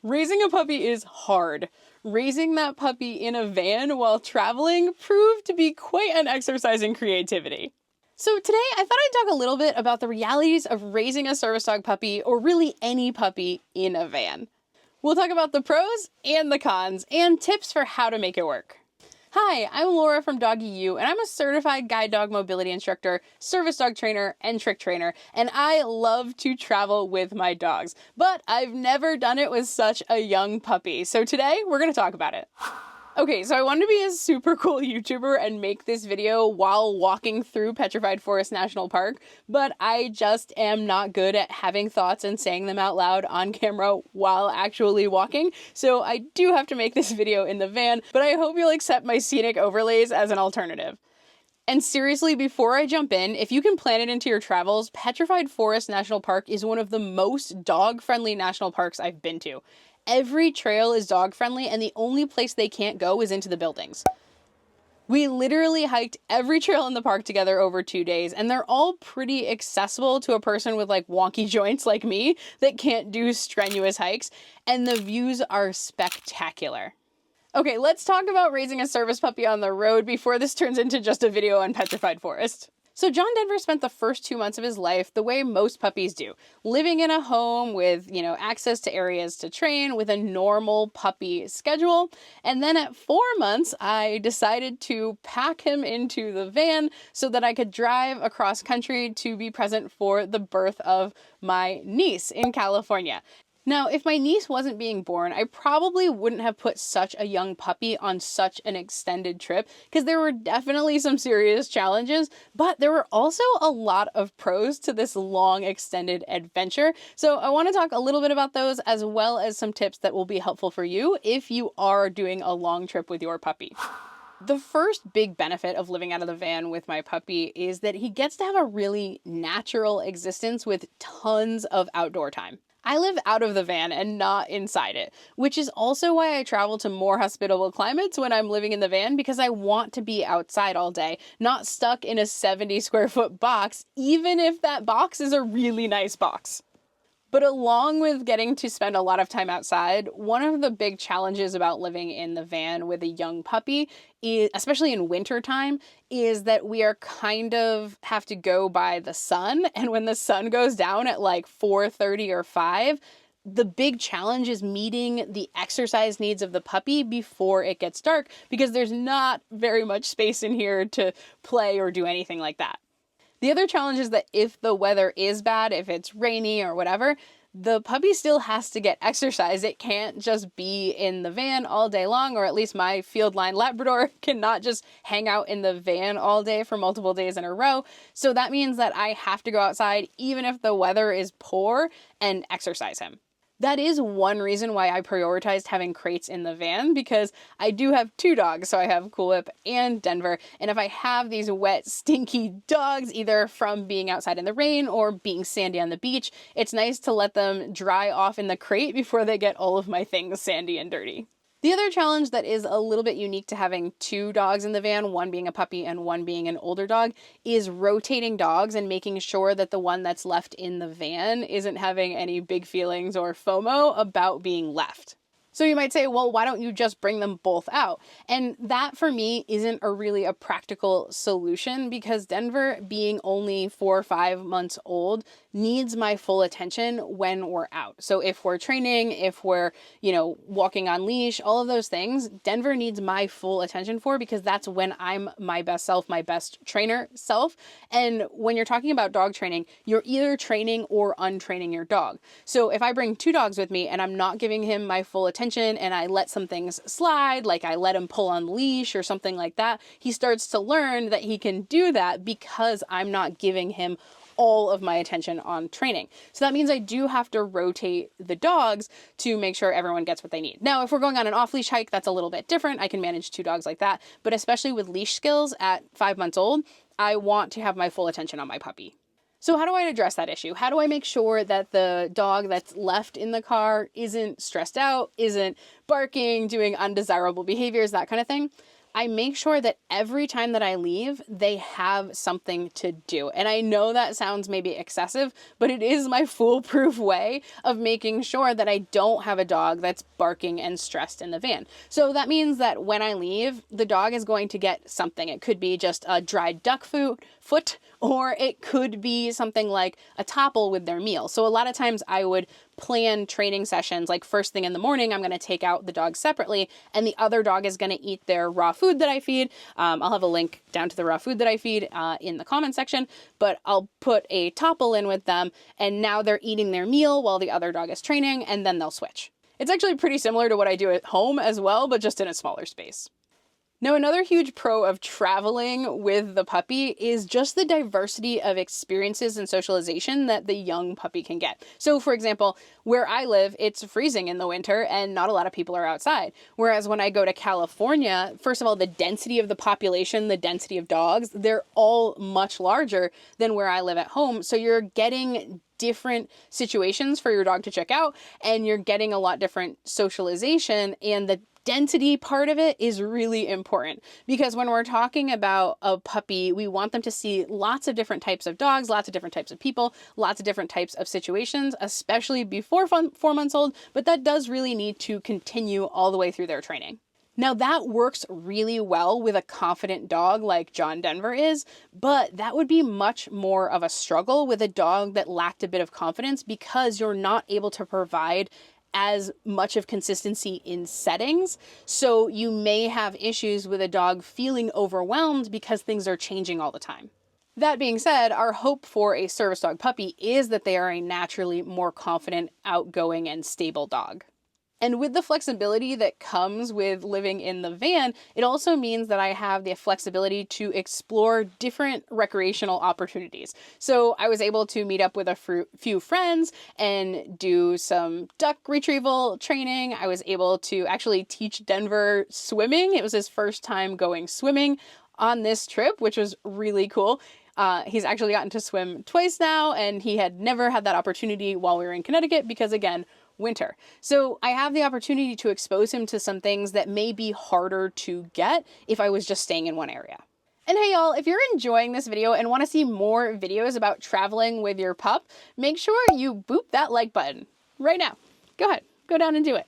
Raising a puppy is hard. Raising that puppy in a van while traveling proved to be quite an exercise in creativity. So today I thought I'd talk a little bit about the realities of raising a service dog puppy, or really any puppy, in a van. We'll talk about the pros and the cons, and tips for how to make it work. Hi, I'm Laura from Doggy U, and I'm a certified guide dog mobility instructor, service dog trainer, and trick trainer, and I love to travel with my dogs, but I've never done it with such a young puppy, so today we're going to talk about it. Okay, so I wanted to be a super cool YouTuber and make this video while walking through Petrified Forest National Park, but I just am not good at having thoughts and saying them out loud on camera while actually walking, so I do have to make this video in the van, but I hope you'll accept my scenic overlays as an alternative. And seriously, before I jump in, if you can plan it into your travels, Petrified Forest National Park is one of the most dog-friendly national parks I've been to. Every trail is dog-friendly, and the only place they can't go is into the buildings. We literally hiked every trail in the park together over 2 days, and they're all pretty accessible to a person with like wonky joints like me that can't do strenuous hikes, and the views are spectacular. Okay, let's talk about raising a service puppy on the road before this turns into just a video on Petrified Forest. So John Denver spent the first 2 months of his life the way most puppies do, living in a home with, access to areas to train with a normal puppy schedule. And then at 4 months, I decided to pack him into the van so that I could drive across country to be present for the birth of my niece in California. Now, if my niece wasn't being born, I probably wouldn't have put such a young puppy on such an extended trip, because there were definitely some serious challenges, but there were also a lot of pros to this long extended adventure. So I want to talk a little bit about those, as well as some tips that will be helpful for you if you are doing a long trip with your puppy. The first big benefit of living out of the van with my puppy is that he gets to have a really natural existence with tons of outdoor time. I live out of the van and not inside it, which is also why I travel to more hospitable climates when I'm living in the van, because I want to be outside all day, not stuck in a 70 square foot box, even if that box is a really nice box. But along with getting to spend a lot of time outside, one of the big challenges about living in the van with a young puppy, especially in wintertime, is that we are kind of have to go by the sun. And when the sun goes down at like 4:30 or 5, the big challenge is meeting the exercise needs of the puppy before it gets dark, because there's not very much space in here to play or do anything like that. The other challenge is that if the weather is bad, if it's rainy or whatever, the puppy still has to get exercise. It can't just be in the van all day long, or at least my field line Labrador cannot just hang out in the van all day for multiple days in a row. So that means that I have to go outside even if the weather is poor and exercise him. That is one reason why I prioritized having crates in the van, because I do have 2 dogs. So I have Cool Whip and Denver. And if I have these wet, stinky dogs, either from being outside in the rain or being sandy on the beach, it's nice to let them dry off in the crate before they get all of my things sandy and dirty. The other challenge that is a little bit unique to having 2 dogs in the van, one being a puppy and one being an older dog, is rotating dogs and making sure that the one that's left in the van isn't having any big feelings or FOMO about being left. So you might say, well, why don't you just bring them both out? And that for me isn't really a practical solution, because Denver, being only 4 or 5 months old, needs my full attention when we're out. So if we're training, if we're, walking on leash, all of those things, Denver needs my full attention for, because that's when I'm my best self, my best trainer self. And when you're talking about dog training, you're either training or untraining your dog. So if I bring 2 dogs with me and I'm not giving him my full attention, and I let some things slide, like I let him pull on the leash or something like that, he starts to learn that he can do that because I'm not giving him all of my attention on training. So that means I do have to rotate the dogs to make sure everyone gets what they need. Now, if we're going on an off-leash hike, that's a little bit different. I can manage 2 dogs like that. But especially with leash skills at 5 months old, I want to have my full attention on my puppy. So how do I address that issue? How do I make sure that the dog that's left in the car isn't stressed out, isn't barking, doing undesirable behaviors, that kind of thing? I make sure that every time that I leave, they have something to do. And I know that sounds maybe excessive, but it is my foolproof way of making sure that I don't have a dog that's barking and stressed in the van. So that means that when I leave, the dog is going to get something. It could be just a dried duck foot, or it could be something like a topple with their meal. So a lot of times I would plan training sessions, like first thing in the morning, I'm going to take out the dogs separately, and the other dog is going to eat their raw food that I feed. I'll have a link down to the raw food that I feed in the comment section, but I'll put a topple in with them, and now they're eating their meal while the other dog is training, and then they'll switch. It's actually pretty similar to what I do at home as well, but just in a smaller space. Now, another huge pro of traveling with the puppy is just the diversity of experiences and socialization that the young puppy can get. So, for example, where I live, it's freezing in the winter and not a lot of people are outside. Whereas when I go to California, first of all, the density of the population, the density of dogs, they're all much larger than where I live at home. So you're getting different situations for your dog to check out, and you're getting a lot different socialization, and the density part of it is really important, because when we're talking about a puppy, we want them to see lots of different types of dogs, lots of different types of people, lots of different types of situations, especially before 4 months old, but that does really need to continue all the way through their training. Now that works really well with a confident dog like John Denver is, but that would be much more of a struggle with a dog that lacked a bit of confidence, because you're not able to provide as much of consistency in settings. So you may have issues with a dog feeling overwhelmed because things are changing all the time. That being said, our hope for a service dog puppy is that they are a naturally more confident, outgoing, and stable dog. And with the flexibility that comes with living in the van, it also means that I have the flexibility to explore different recreational opportunities. So I was able to meet up with a few friends and do some duck retrieval training. I was able to actually teach Denver swimming. It was his first time going swimming on this trip, which was really cool. He's actually gotten to swim twice now, and he had never had that opportunity while we were in Connecticut because, again, winter. So I have the opportunity to expose him to some things that may be harder to get if I was just staying in one area. And hey y'all, if you're enjoying this video and want to see more videos about traveling with your pup, make sure you boop that like button right now. Go ahead, go down and do it.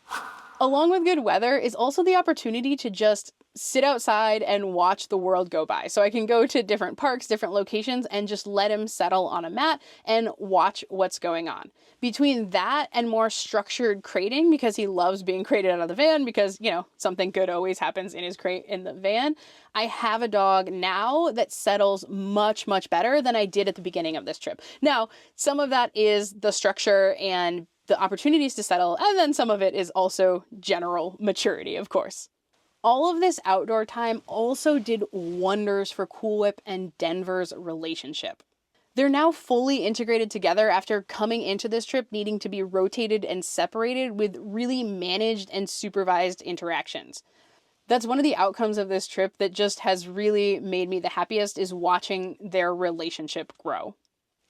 Along with good weather is also the opportunity to just sit outside and watch the world go by. So I can go to different parks, different locations, and just let him settle on a mat and watch what's going on. Between that and more structured crating, because he loves being crated out of the van, because, you know, something good always happens in his crate in the van, I have a dog now that settles much, much better than I did at the beginning of this trip. Now, some of that is the structure and the opportunities to settle, and then some of it is also general maturity, of course. All of this outdoor time also did wonders for Cool Whip and Denver's relationship. They're now fully integrated together after coming into this trip needing to be rotated and separated with really managed and supervised interactions. That's one of the outcomes of this trip that just has really made me the happiest, is watching their relationship grow.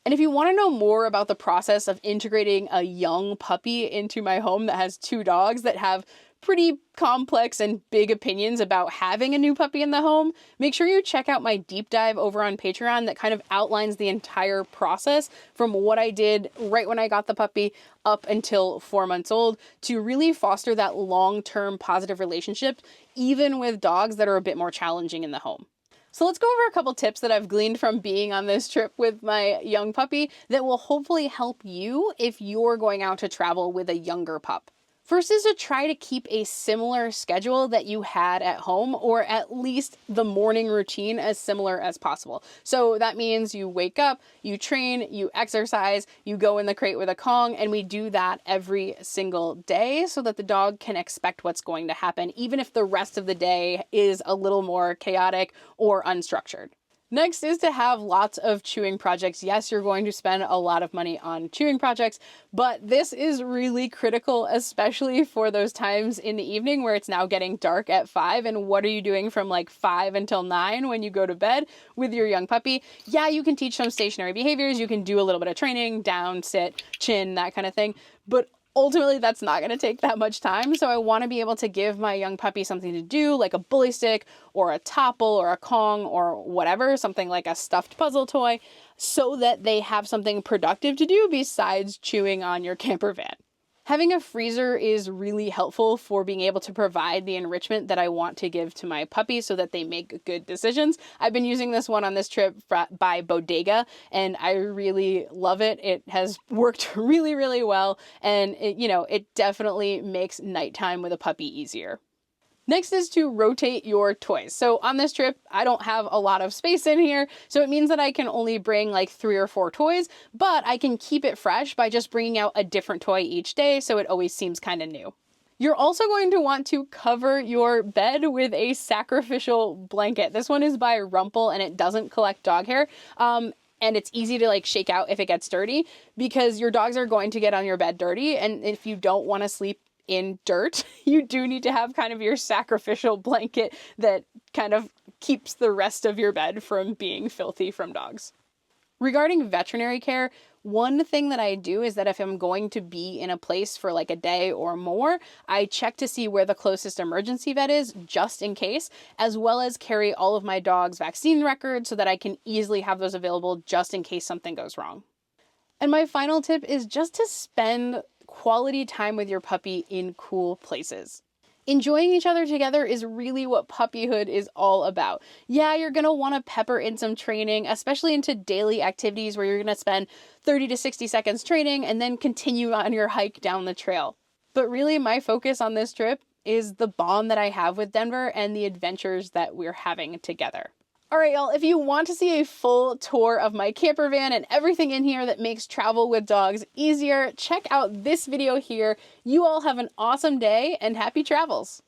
And if you want to know more about the process of integrating a young puppy into my home that has 2 dogs that have pretty complex and big opinions about having a new puppy in the home, make sure you check out my deep dive over on Patreon that kind of outlines the entire process from what I did right when I got the puppy up until 4 months old to really foster that long-term positive relationship, even with dogs that are a bit more challenging in the home. So let's go over a couple tips that I've gleaned from being on this trip with my young puppy that will hopefully help you if you're going out to travel with a younger pup. First is to try to keep a similar schedule that you had at home, or at least the morning routine as similar as possible. So that means you wake up, you train, you exercise, you go in the crate with a Kong, and we do that every single day so that the dog can expect what's going to happen, even if the rest of the day is a little more chaotic or unstructured. Next is to have lots of chewing projects. Yes, you're going to spend a lot of money on chewing projects, but this is really critical, especially for those times in the evening where it's now getting dark at 5. And what are you doing from like 5 until 9 when you go to bed with your young puppy? Yeah, you can teach some stationary behaviors. You can do a little bit of training, down, sit, chin, that kind of thing. But Ultimately, that's not going to take that much time, so I want to be able to give my young puppy something to do, like a bully stick or a topple or a Kong or whatever, something like a stuffed puzzle toy, so that they have something productive to do besides chewing on your camper van. Having a freezer is really helpful for being able to provide the enrichment that I want to give to my puppy so that they make good decisions. I've been using this one on this trip by Bodega, and I really love it. It has worked really, really well, and it definitely makes nighttime with a puppy easier. Next is to rotate your toys. So on this trip, I don't have a lot of space in here, so it means that I can only bring like 3 or 4 toys, but I can keep it fresh by just bringing out a different toy each day, so it always seems kind of new. You're also going to want to cover your bed with a sacrificial blanket. This one is by Rumple, and it doesn't collect dog hair. And it's easy to like shake out if it gets dirty, because your dogs are going to get on your bed dirty, and if you don't want to sleep in dirt, you do need to have kind of your sacrificial blanket that kind of keeps the rest of your bed from being filthy from dogs. Regarding veterinary care, one thing that I do is that if I'm going to be in a place for like a day or more, I check to see where the closest emergency vet is just in case, as well as carry all of my dog's vaccine records so that I can easily have those available just in case something goes wrong. And my final tip is just to spend quality time with your puppy in cool places. Enjoying each other together is really what puppyhood is all about. Yeah, you're going to want to pepper in some training, especially into daily activities where you're going to spend 30 to 60 seconds training and then continue on your hike down the trail. But really, my focus on this trip is the bond that I have with Denver and the adventures that we're having together. All right, y'all, if you want to see a full tour of my camper van and everything in here that makes travel with dogs easier, check out this video here. You all have an awesome day and happy travels.